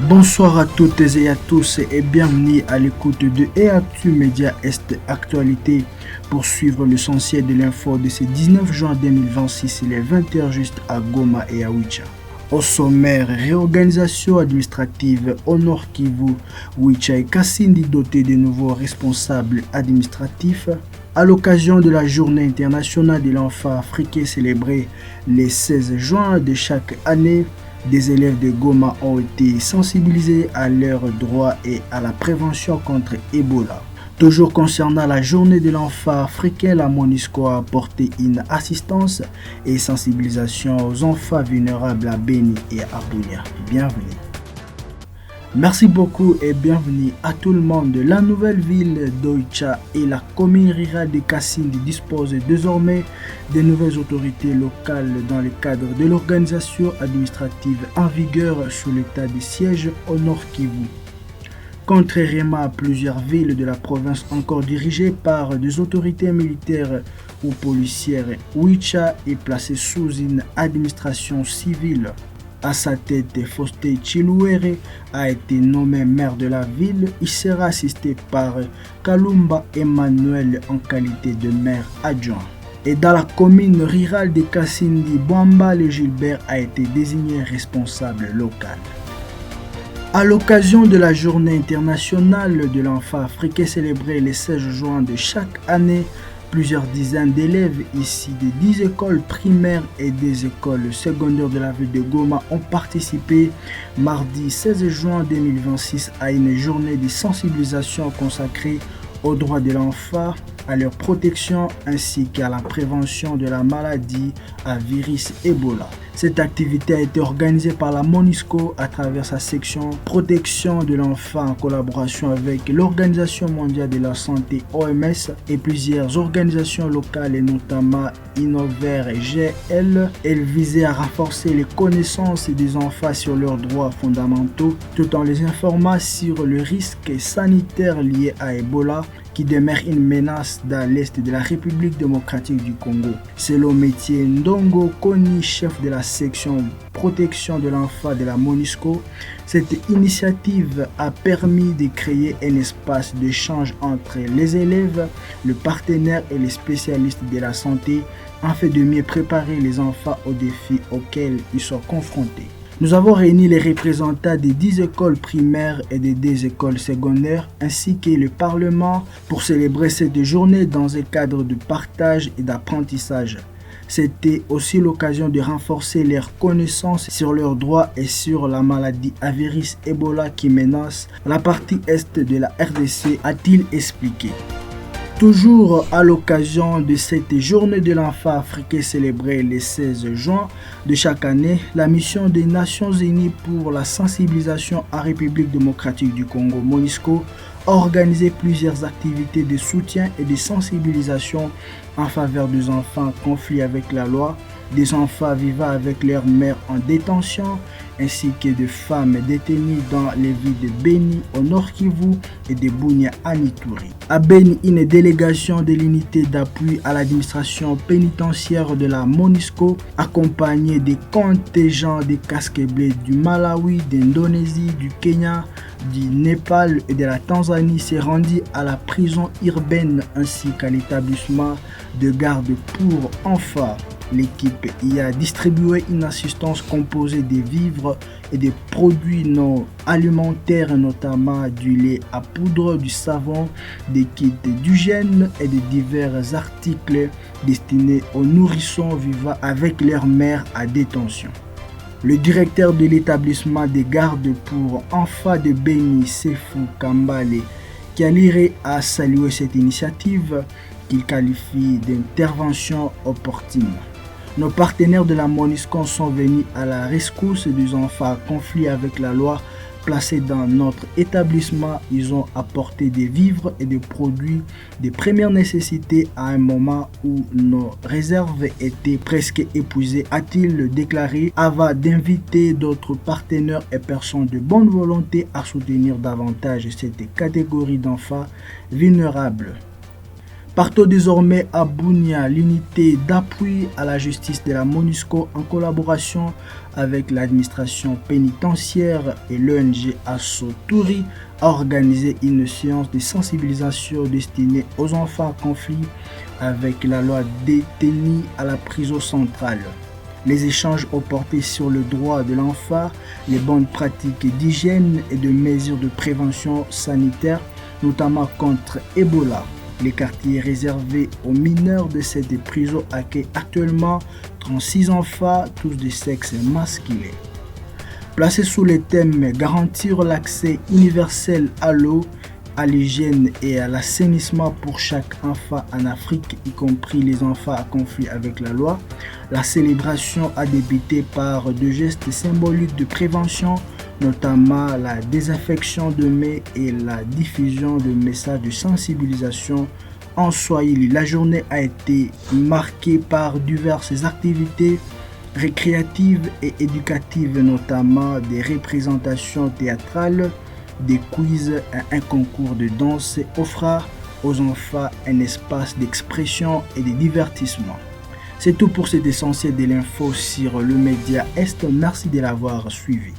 Bonsoir à toutes et à tous et bienvenue à l'écoute de EACTU Média Est Actualité pour suivre l'essentiel de l'info de ce 19 juin 2026, il est 20h juste à Goma et à Wicha. Au sommaire, réorganisation administrative au Nord Kivu, Wicha et Kasindi dotés de nouveaux responsables administratifs. À l'occasion de la journée internationale de l'enfant africain célébrée le 16 juin de chaque année, des élèves de Goma ont été sensibilisés à leurs droits et à la prévention contre Ebola. Toujours concernant la journée de l'enfant africain, la MONUSCO a apporté une assistance et sensibilisation aux enfants vulnérables à Beni et à Bunia. Bienvenue. Merci beaucoup et bienvenue à tout le monde. La nouvelle ville d'Oicha et la commune rurale de Kasindi disposent désormais de nouvelles autorités locales dans le cadre de l'organisation administrative en vigueur sous l'état de siège au Nord Kivu. Contrairement à plusieurs villes de la province encore dirigées par des autorités militaires ou policières, Oicha est placé sous une administration civile. À sa tête, Faustin Chilouere a été nommé maire de la ville. Il sera assisté par Kalumba Emmanuel en qualité de maire adjoint. Et dans la commune rurale de Kasindi, Bwamba Le Gilbert a été désigné responsable local. À l'occasion de la journée internationale de l'enfant africain célébrée le 16 juin de chaque année, plusieurs dizaines d'élèves ici de 10 écoles primaires et des écoles secondaires de la ville de Goma ont participé mardi 16 juin 2026 à une journée de sensibilisation consacrée aux droits de l'enfant, à leur protection ainsi qu'à la prévention de la maladie à virus Ebola. Cette activité a été organisée par la MONUSCO à travers sa section protection de l'enfant en collaboration avec l'Organisation mondiale de la santé OMS et plusieurs organisations locales et notamment Innover GL. Elle visait à renforcer les connaissances des enfants sur leurs droits fondamentaux tout en les informant sur le risque sanitaire lié à Ebola qui demeure une menace dans l'est de la République démocratique du Congo. Selon Métier Ndongo Koni, chef de la section protection de l'enfant de la MONUSCO, cette initiative a permis de créer un espace d'échange entre les élèves, le partenaire et les spécialistes de la santé afin de mieux préparer les enfants aux défis auxquels ils sont confrontés. Nous avons réuni les représentants des 10 écoles primaires et des 2 écoles secondaires ainsi que le Parlement pour célébrer cette journée dans un cadre de partage et d'apprentissage. C'était aussi l'occasion de renforcer leurs connaissances sur leurs droits et sur la maladie à virus Ebola qui menace la partie est de la RDC, a-t-il expliqué. Toujours à l'occasion de cette journée de l'enfant africain célébrée le 16 juin de chaque année, la mission des Nations Unies pour la sensibilisation en République démocratique du Congo, MONUSCO, a organisé plusieurs activités de soutien et de sensibilisation en faveur des enfants en conflit avec la loi, des enfants vivant avec leur mère en détention, ainsi que de femmes détenues dans les villes de Beni au Nord Kivu et de Bunia à Ituri. À Beni, une délégation de l'unité d'appui à l'administration pénitentiaire de la MONUSCO, accompagnée des contingents des casques bleus du Malawi, d'Indonésie, du Kenya, du Népal et de la Tanzanie, s'est rendue à la prison urbaine ainsi qu'à l'établissement de garde pour enfants. L'équipe y a distribué une assistance composée de vivres et de produits non alimentaires, notamment du lait à poudre, du savon, des kits d'hygiène et de divers articles destinés aux nourrissons vivant avec leur mère à détention. Le directeur de l'établissement des gardes pour enfants de Beni, Sefou Kambale Kialire, a salué cette initiative qu'il qualifie d'intervention opportune. Nos partenaires de la MONUSCO sont venus à la rescousse des enfants en conflit avec la loi placés dans notre établissement. Ils ont apporté des vivres et des produits de première nécessité à un moment où nos réserves étaient presque épuisées, a-t-il déclaré, avant d'inviter d'autres partenaires et personnes de bonne volonté à soutenir davantage cette catégorie d'enfants vulnérables. Partons désormais à Bunia, l'unité d'appui à la justice de la MONUSCO en collaboration avec l'administration pénitentiaire et l'ONG Assotouri a organisé une séance de sensibilisation destinée aux enfants en conflit avec la loi détenue à la prison centrale. Les échanges ont porté sur le droit de l'enfant, les bonnes pratiques d'hygiène et de mesures de prévention sanitaire, notamment contre Ebola. Les quartiers réservés aux mineurs de cette prison accueillent actuellement 36 enfants, tous de sexe masculin. Placés sous le thème garantir l'accès universel à l'eau, à l'hygiène et à l'assainissement pour chaque enfant en Afrique, y compris les enfants à conflit avec la loi, la célébration a débuté par deux gestes symboliques de prévention, notamment la désinfection de mains et la diffusion de messages de sensibilisation en Swahili. La journée a été marquée par diverses activités récréatives et éducatives, notamment des représentations théâtrales, des quiz, un concours de danse offrant aux enfants un espace d'expression et de divertissement. C'est tout pour cet essentiel de l'info sur le média Est. Merci de l'avoir suivi.